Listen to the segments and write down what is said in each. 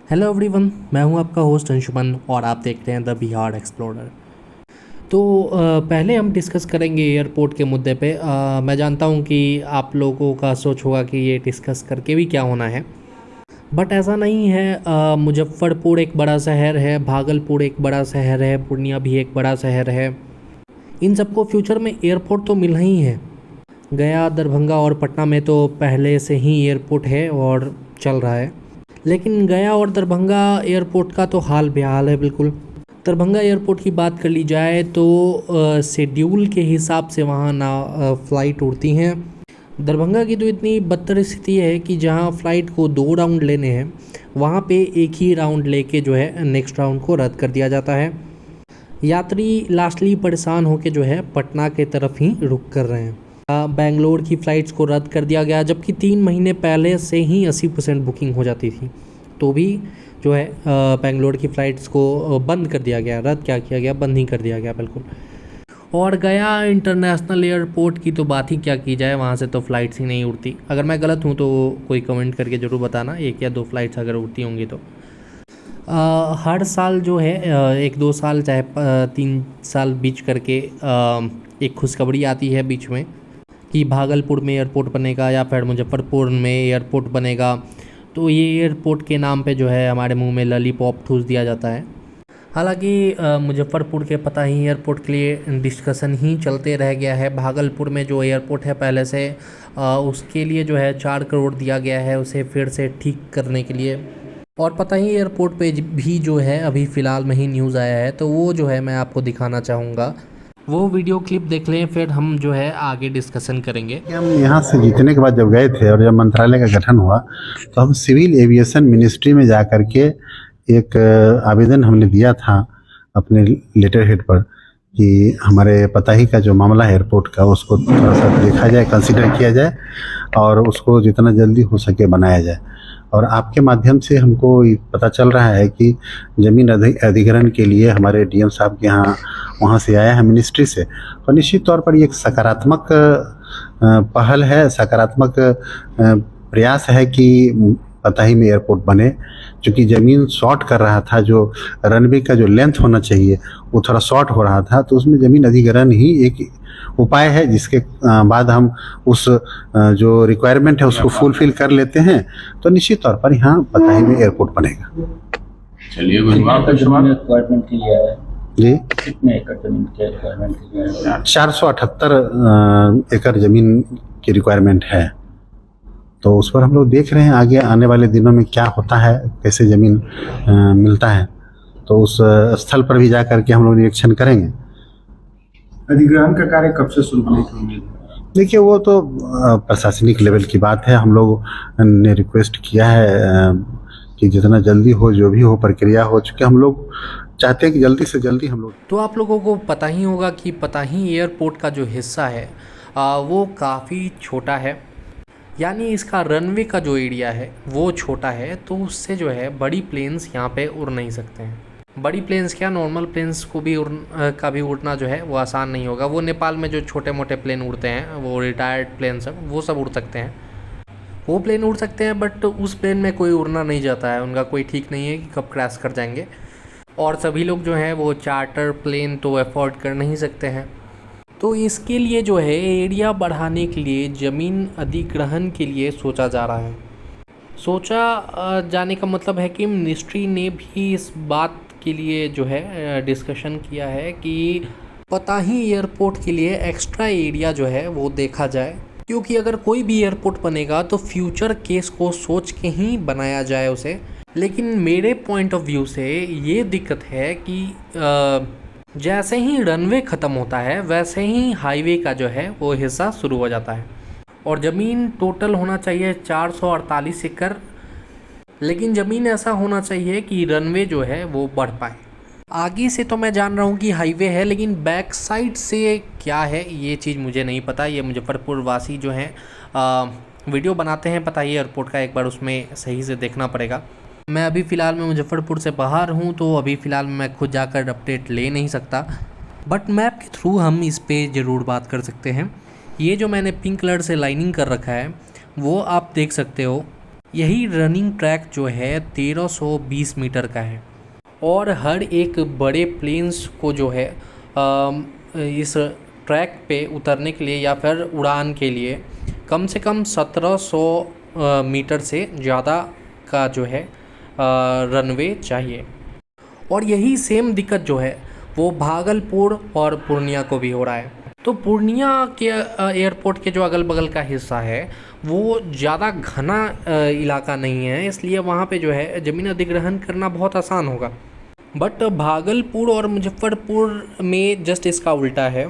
Hello everyone, मैं हूं आपका होस्ट अंशुमन और आप देख रहे हैं द बिहार एक्सप्लोरर। तो पहले हम डिस्कस करेंगे एयरपोर्ट के मुद्दे पे। मैं जानता हूं कि आप लोगों का सोच होगा कि ये डिस्कस करके भी क्या होना है, बट ऐसा नहीं है। मुजफ्फरपुर एक बड़ा शहर है, भागलपुर एक बड़ा शहर है, पूर्णिया भी एक बड़ा शहर है। इन सबको फ्यूचर में एयरपोर्ट तो मिलना ही है। गया, दरभंगा और पटना में तो पहले से ही एयरपोर्ट है और चल रहा है, लेकिन गया और दरभंगा एयरपोर्ट का तो हाल बेहाल है बिल्कुल। दरभंगा एयरपोर्ट की बात कर ली जाए तो शेड्यूल के हिसाब से वहाँ ना फ़्लाइट उड़ती हैं। दरभंगा की तो इतनी बदतर स्थिति है कि जहाँ फ़्लाइट को 2 राउंड लेने हैं, वहाँ पे एक ही राउंड लेके जो है नेक्स्ट राउंड को रद्द कर दिया जाता है। यात्री लास्टली परेशान होकर जो है पटना के तरफ ही रुक कर रहे हैं। बेंगलोर की फ़्लाइट्स को रद्द कर दिया गया, जबकि 3 महीने पहले से ही 80% बुकिंग हो जाती थी, तो भी जो है बेंगलोर की फ़्लाइट्स को बंद कर दिया गया। रद्द क्या किया गया, बंद ही कर दिया गया बिल्कुल। और गया इंटरनेशनल एयरपोर्ट की तो बात ही क्या की जाए, वहाँ से तो फ़्लाइट्स ही नहीं उड़ती। अगर मैं गलत हूँ तो कोई कमेंट करके ज़रूर बताना, 1 या 2 फ़्लाइट्स अगर उड़ती होंगी तो। हर साल जो है 1-2 साल चाहे 3 साल बीच करके एक खुशखबरी आती है बीच में कि भागलपुर में एयरपोर्ट बनेगा या फिर मुजफ्फरपुर में एयरपोर्ट बनेगा। तो ये एयरपोर्ट के नाम पे जो है हमारे मुंह में लॉलीपॉप ठूस दिया जाता है। हालांकि मुजफ्फरपुर के पता ही एयरपोर्ट के लिए डिस्कशन ही चलते रह गया है। भागलपुर में जो एयरपोर्ट है पहले से उसके लिए जो है 4 करोड़ दिया गया है उसे फिर से ठीक करने के लिए। और पता ही एयरपोर्ट पे भी जो है अभी फ़िलहाल में ही न्यूज़ आया है, तो वो जो है मैं आपको दिखाना चाहूँगा। वो वीडियो क्लिप देख लें, फिर हम जो है आगे डिस्कशन करेंगे। हम यहाँ से जीतने के बाद जब गए थे और जब मंत्रालय का गठन हुआ तो हम सिविल एविएशन मिनिस्ट्री में जा कर के एक आवेदन हमने दिया था अपने लेटर हेड पर कि हमारे पताही का जो मामला है एयरपोर्ट का उसको थोड़ा सा देखा जाए, कंसिडर किया जाए और उसको जितना जल्दी हो सके बनाया जाए। और आपके माध्यम से हमको ये पता चल रहा है कि ज़मीन अधिग्रहण के लिए हमारे डीएम साहब के यहाँ वहाँ से आया है मिनिस्ट्री से, और निश्चित तौर पर ये एक सकारात्मक पहल है, सकारात्मक प्रयास है कि पताही में एयरपोर्ट बने। क्योंकि ज़मीन शॉर्ट कर रहा था, जो रनवे का जो लेंथ होना चाहिए वो थोड़ा शॉर्ट हो रहा था, तो उसमें ज़मीन अधिग्रहण ही एक उपाय है जिसके बाद हम उस जो रिक्वायरमेंट है उसको फुलफिल कर लेते हैं, तो निश्चित तौर पर यहाँ पताही में एयरपोर्ट बनेगा। चलिए रिक्वायरमेंट के लिए है जी, कितने एकड़ जमीन के रिक्वायरमेंट के लिए? 478 एकड़ जमीन की रिक्वायरमेंट है। तो उस पर हम लोग देख रहे हैं आगे आने वाले दिनों में क्या होता है, कैसे ज़मीन मिलता है, तो उस स्थल पर भी जा करके हम लोग निरीक्षण करेंगे। अधिग्रहण का कार्य कब से शुरू होने की उम्मीद है? देखिए, वो तो प्रशासनिक लेवल की बात है। हम लोग ने रिक्वेस्ट किया है कि जितना जल्दी हो, जो भी हो प्रक्रिया हो, चूँकि हम लोग चाहते हैं कि जल्दी से जल्दी हम लोग। तो आप लोगों को पता ही होगा कि पताही एयरपोर्ट का जो हिस्सा है वो काफ़ी छोटा है, यानी इसका रनवे का जो एरिया है वो छोटा है, तो उससे जो है बड़ी प्लेन्स यहाँ पे उड़ नहीं सकते हैं। बड़ी प्लेन्स क्या, नॉर्मल प्लेन्स को भी उड़ना जो है वो आसान नहीं होगा। वो नेपाल में जो छोटे मोटे प्लेन उड़ते हैं, वो रिटायर्ड प्लेन सब, वो सब उड़ सकते हैं, वो प्लेन उड़ सकते हैं, बट उस प्लेन में कोई उड़ना नहीं जाता है। उनका कोई ठीक नहीं है कि कब क्रैश कर जाएंगे। और सभी लोग जो हैं वो चार्टर प्लेन तो अफोर्ड कर नहीं सकते हैं। तो इसके लिए जो है एरिया बढ़ाने के लिए ज़मीन अधिग्रहण के लिए सोचा जा रहा है। सोचा जाने का मतलब है कि मिनिस्ट्री ने भी इस बात के लिए जो है डिस्कशन किया है कि पताही एयरपोर्ट के लिए एक्स्ट्रा एरिया जो है वो देखा जाए, क्योंकि अगर कोई भी एयरपोर्ट बनेगा तो फ्यूचर केस को सोच के ही बनाया जाए उसे। लेकिन मेरे पॉइंट ऑफ व्यू से ये दिक्कत है कि जैसे ही रनवे ख़त्म होता है वैसे ही हाईवे का जो है वो हिस्सा शुरू हो जाता है। और ज़मीन टोटल होना चाहिए 448 एकड़, लेकिन ज़मीन ऐसा होना चाहिए कि रनवे जो है वो बढ़ पाए। आगे से तो मैं जान रहा हूँ कि हाईवे है, लेकिन बैक साइड से क्या है ये चीज़ मुझे नहीं पता। ये मुजफ्फरपुर वासी जो हैं वीडियो बनाते हैं पता ही एयरपोर्ट का, एक बार उसमें सही से देखना पड़ेगा। मैं अभी फ़िलहाल में मुजफ्फरपुर से बाहर हूँ, तो अभी फ़िलहाल मैं खुद जाकर अपडेट ले नहीं सकता, बट मैप के थ्रू हम इस पे ज़रूर बात कर सकते हैं। ये जो मैंने पिंक कलर से लाइनिंग कर रखा है वो आप देख सकते हो, यही रनिंग ट्रैक जो है 1320 मीटर का है और हर एक बड़े प्लेन्स को जो है इस ट्रैक पे उतरने के लिए या फिर उड़ान के लिए कम से कम 1700 मीटर से ज़्यादा का जो है रनवे चाहिए। और यही सेम दिक्कत जो है वो भागलपुर और पूर्णिया को भी हो रहा है। तो पूर्णिया के एयरपोर्ट के जो अगल बगल का हिस्सा है वो ज़्यादा घना इलाका नहीं है, इसलिए वहाँ पे जो है ज़मीन अधिग्रहण करना बहुत आसान होगा। बट भागलपुर और मुजफ्फरपुर में जस्ट इसका उल्टा है।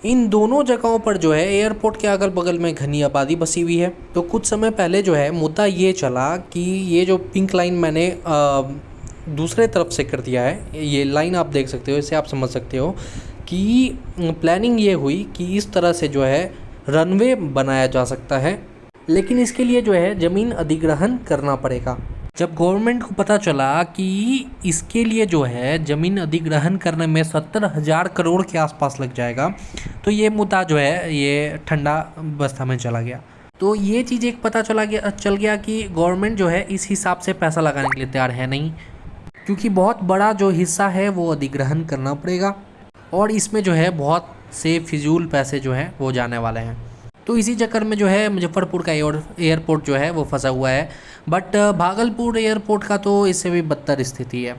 इन दोनों जगहों पर जो है एयरपोर्ट के अगल बगल में घनी आबादी बसी हुई है। तो कुछ समय पहले जो है मुद्दा ये चला कि ये जो पिंक लाइन मैंने दूसरे तरफ से कर दिया है, ये लाइन आप देख सकते हो, इससे आप समझ सकते हो कि प्लानिंग ये हुई कि इस तरह से जो है रनवे बनाया जा सकता है, लेकिन इसके लिए जो है ज़मीन अधिग्रहण करना पड़ेगा। जब गवर्नमेंट को पता चला कि इसके लिए जो है ज़मीन अधिग्रहण करने में 70,000 करोड़ के आसपास लग जाएगा, तो ये मुद्दा जो है ये ठंडा अवस्था में चला गया। तो ये चीज़ एक पता चल गया कि गवर्नमेंट जो है इस हिसाब से पैसा लगाने के लिए तैयार है नहीं, क्योंकि बहुत बड़ा जो हिस्सा है वो अधिग्रहण करना पड़ेगा और इसमें जो है बहुत से फिजूल पैसे जो हैं वो जाने वाले हैं। तो इसी चक्कर में जो है मुजफ्फरपुर का एयरपोर्ट जो है वो फंसा हुआ है। बट भागलपुर एयरपोर्ट का तो इससे भी बदतर स्थिति है।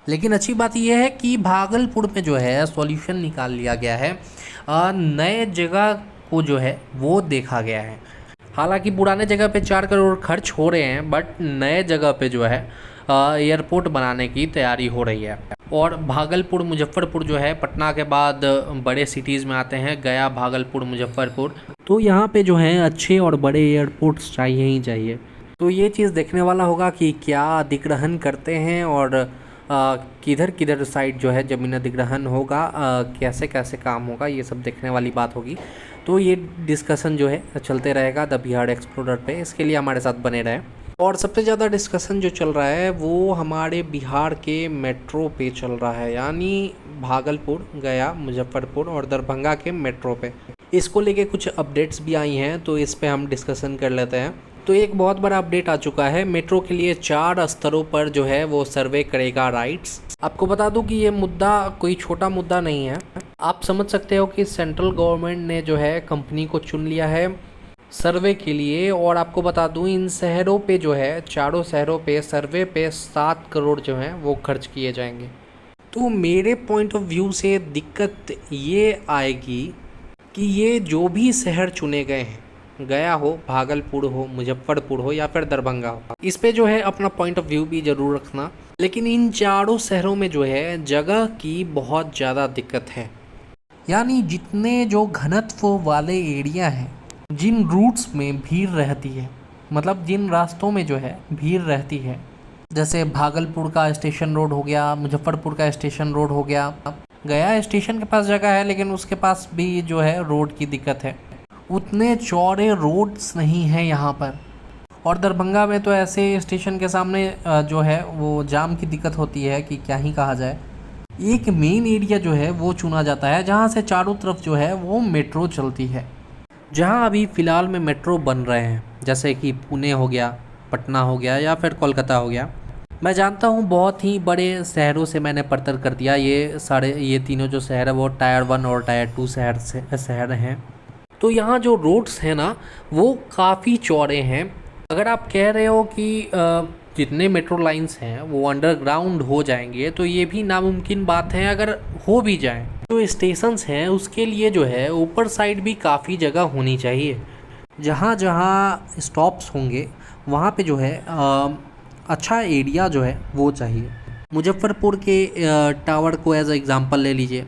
लेकिन अच्छी बात यह है कि भागलपुर में जो है सॉल्यूशन निकाल लिया गया है, नए जगह को जो है वो देखा गया है। हालांकि पुराने जगह पे 4 करोड़ खर्च हो रहे हैं, बट नए जगह पे जो है एयरपोर्ट बनाने की तैयारी हो रही है। और भागलपुर मुजफ्फरपुर जो है पटना के बाद बड़े सिटीज़ में आते हैं, गया, भागलपुर, मुजफ्फरपुर। तो यहाँ पे जो है अच्छे और बड़े एयरपोर्ट्स चाहिए ही चाहिए। तो ये चीज़ देखने वाला होगा कि क्या अधिग्रहण करते हैं और किधर किधर साइड जो है ज़मीन अधिग्रहण होगा, कैसे कैसे काम होगा, ये सब देखने वाली बात होगी। तो ये डिस्कशन जो है चलते रहेगा द बिहार एक्सप्लोरर पे, इसके लिए हमारे साथ बने रहें। और सबसे ज़्यादा डिस्कशन जो चल रहा है वो हमारे बिहार के मेट्रो पे चल रहा है, यानी भागलपुर, गया, मुजफ्फरपुर और दरभंगा के मेट्रो पे। इसको लेके कुछ अपडेट्स भी आई हैं, तो इस पे हम डिस्कशन कर लेते हैं। तो एक बहुत बड़ा अपडेट आ चुका है, मेट्रो के लिए 4 स्तरों पर जो है वो सर्वे करेगा राइट्स। आपको बता दूं कि ये मुद्दा कोई छोटा मुद्दा नहीं है। आप समझ सकते हो कि सेंट्रल गवर्नमेंट ने जो है कंपनी को चुन लिया है सर्वे के लिए। और आपको बता दूं इन शहरों पे जो है, चारों शहरों पे सर्वे पे 7 करोड़ जो हैं वो खर्च किए जाएंगे। तो मेरे पॉइंट ऑफ व्यू से दिक्कत ये आएगी कि ये जो भी शहर चुने गए हैं, गया हो, भागलपुर हो, मुजफ्फरपुर हो या फिर दरभंगा हो, इस पे जो है अपना पॉइंट ऑफ व्यू भी ज़रूर रखना। लेकिन इन चारों शहरों में जो है जगह की बहुत ज़्यादा दिक्कत है। यानी जितने जो घनत्व वाले एरिया हैं, जिन रूट्स में भीड़ रहती है, मतलब जिन रास्तों में जो है भीड़ रहती है, जैसे भागलपुर का स्टेशन रोड हो गया, मुजफ्फरपुर का स्टेशन रोड हो गया, गया स्टेशन के पास जगह है लेकिन उसके पास भी जो है रोड की दिक्कत है, उतने चौड़े रोड्स नहीं हैं यहाँ पर। और दरभंगा में तो ऐसे स्टेशन के सामने जो है वो जाम की दिक्कत होती है कि क्या ही कहा जाए। एक मेन एरिया जो है वो चुना जाता है जहाँ से चारों तरफ जो है वो मेट्रो चलती है। जहाँ अभी फ़िलहाल में मेट्रो बन रहे हैं, जैसे कि पुणे हो गया, पटना हो गया या फिर कोलकाता हो गया। मैं जानता हूँ बहुत ही बड़े शहरों से मैंने पड़तर कर दिया, ये तीनों जो शहर है वो टायर 1 और टायर 2 शहर हैं। तो यहाँ जो रोड्स हैं ना वो काफ़ी चौड़े हैं। अगर आप कह रहे हो कि जितने मेट्रो लाइंस हैं वो अंडरग्राउंड हो जाएंगे, तो ये भी नामुमकिन बात है। अगर हो भी जाए तो स्टेशंस हैं उसके लिए जो है ऊपर साइड भी काफ़ी जगह होनी चाहिए। जहाँ जहाँ स्टॉप्स होंगे वहाँ पे जो है अच्छा एरिया जो है वो चाहिए। मुजफ्फरपुर के टावर को एज एग्जांपल ले लीजिए।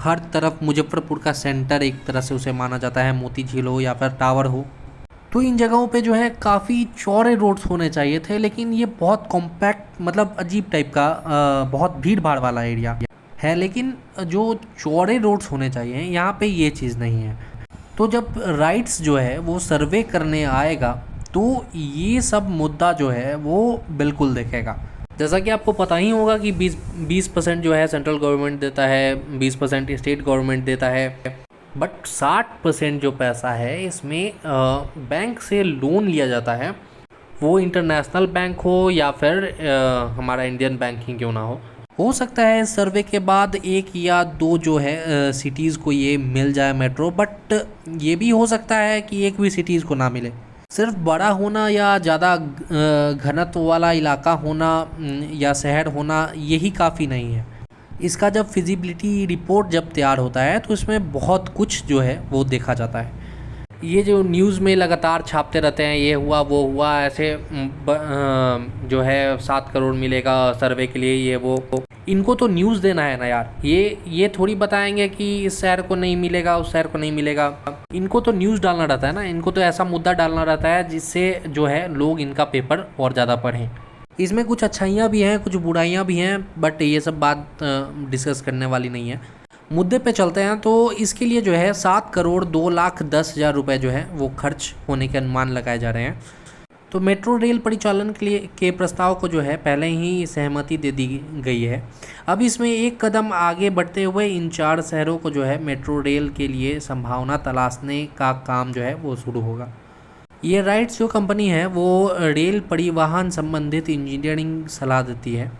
हर तरफ मुजफ्फरपुर का सेंटर एक तरह से उसे माना जाता है, मोती झील हो या फिर टावर हो। तो इन जगहों पे जो है काफ़ी चौड़े रोड्स होने चाहिए थे, लेकिन ये बहुत कॉम्पैक्ट, मतलब अजीब टाइप का बहुत भीड़ भाड़ वाला एरिया है। लेकिन जो चौड़े रोड्स होने चाहिए यहाँ पे ये चीज़ नहीं है। तो जब राइट्स जो है वो सर्वे करने आएगा तो ये सब मुद्दा जो है वो बिल्कुल देखेगा। जैसा कि आपको पता ही होगा कि 20% जो है सेंट्रल गवर्नमेंट देता है, 20% स्टेट गवर्नमेंट देता है, बट 60% जो पैसा है इसमें बैंक से लोन लिया जाता है वो इंटरनेशनल बैंक हो या फिर हमारा इंडियन बैंक ही क्यों ना हो सकता है सर्वे के बाद 1 या 2 जो है सिटीज़ को ये मिल जाए मेट्रो, बट ये भी हो सकता है कि एक भी सिटीज़ को ना मिले। सिर्फ बड़ा होना या ज़्यादा घनत्व वाला इलाका होना या शहर होना यही काफ़ी नहीं है। इसका जब फिजिबिलिटी रिपोर्ट जब तैयार होता है तो इसमें बहुत कुछ जो है वो देखा जाता है। ये जो न्यूज़ में लगातार छापते रहते हैं ये हुआ वो हुआ, ऐसे जो है 7 करोड़ मिलेगा सर्वे के लिए ये वो, इनको तो न्यूज़ देना है ना यार। ये थोड़ी बताएंगे कि इस शहर को नहीं मिलेगा उस शहर को नहीं मिलेगा। इनको तो न्यूज़ डालना रहता है ना, इनको तो ऐसा मुद्दा डालना रहता है जिससे जो है लोग इनका पेपर और ज़्यादा पढ़ें। इसमें कुछ अच्छाइयाँ भी हैं कुछ बुराइयाँ भी हैं, बट ये सब बात डिस्कस करने वाली नहीं है। मुद्दे पे चलते हैं। तो इसके लिए जो है 7,02,10,000 रुपये जो है वो खर्च होने के अनुमान लगाए जा रहे हैं। तो मेट्रो रेल परिचालन के प्रस्ताव को जो है पहले ही सहमति दे दी गई है। अब इसमें एक कदम आगे बढ़ते हुए इन 4 शहरों को जो है मेट्रो रेल के लिए संभावना तलाशने का काम जो है वो शुरू होगा। ये राइट्स जो कंपनी है वो रेल परिवहन संबंधित इंजीनियरिंग सलाह देती है।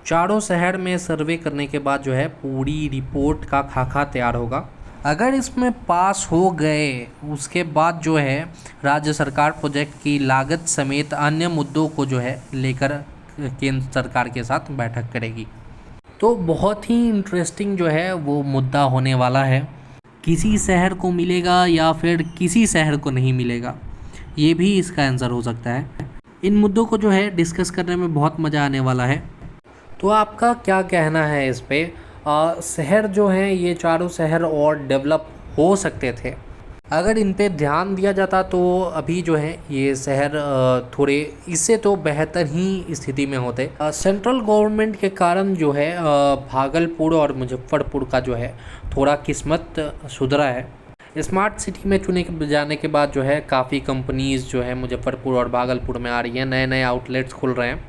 4 शहर में सर्वे करने के बाद जो है पूरी रिपोर्ट का खाका तैयार होगा। अगर इसमें पास हो गए उसके बाद जो है राज्य सरकार प्रोजेक्ट की लागत समेत अन्य मुद्दों को जो है लेकर केंद्र सरकार के साथ बैठक करेगी। तो बहुत ही इंटरेस्टिंग जो है वो मुद्दा होने वाला है। किसी शहर को मिलेगा या फिर किसी शहर को नहीं मिलेगा, ये भी इसका आंसर हो सकता है। इन मुद्दों को जो है डिस्कस करने में बहुत मज़ा आने वाला है। तो आपका क्या कहना है इस पे? शहर जो हैं ये 4 शहर और डेवलप हो सकते थे अगर इन पे ध्यान दिया जाता, तो अभी जो है ये शहर थोड़े इससे तो बेहतर ही स्थिति में होते। सेंट्रल गवर्नमेंट के कारण जो है भागलपुर और मुजफ्फरपुर का जो है थोड़ा किस्मत सुधरा है। स्मार्ट सिटी में चुने जाने के बाद जो है काफ़ी कंपनीज़ जो है मुजफ्फरपुर और भागलपुर में आ रही हैं, नए नए आउटलेट्स खुल रहे हैं।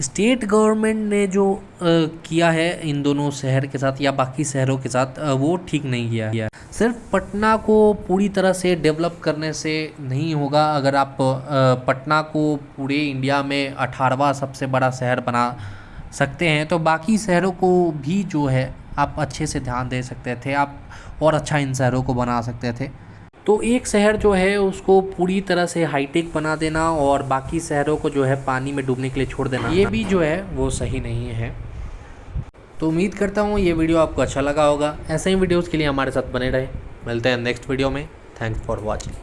स्टेट गवर्नमेंट ने जो किया है इन दोनों शहर के साथ या बाकी शहरों के साथ वो ठीक नहीं किया। सिर्फ पटना को पूरी तरह से डेवलप करने से नहीं होगा। अगर आप पटना को पूरे इंडिया में 18वां सबसे बड़ा शहर बना सकते हैं तो बाकी शहरों को भी जो है आप अच्छे से ध्यान दे सकते थे, आप और अच्छा इन शहरों को बना सकते थे। तो एक शहर जो है उसको पूरी तरह से हाईटेक बना देना और बाकी शहरों को जो है पानी में डूबने के लिए छोड़ देना, ये भी जो है वो सही नहीं है। तो उम्मीद करता हूँ ये वीडियो आपको अच्छा लगा होगा। ऐसे ही वीडियोज़ के लिए हमारे साथ बने रहे। मिलते हैं नेक्स्ट वीडियो में। Thanks for watching.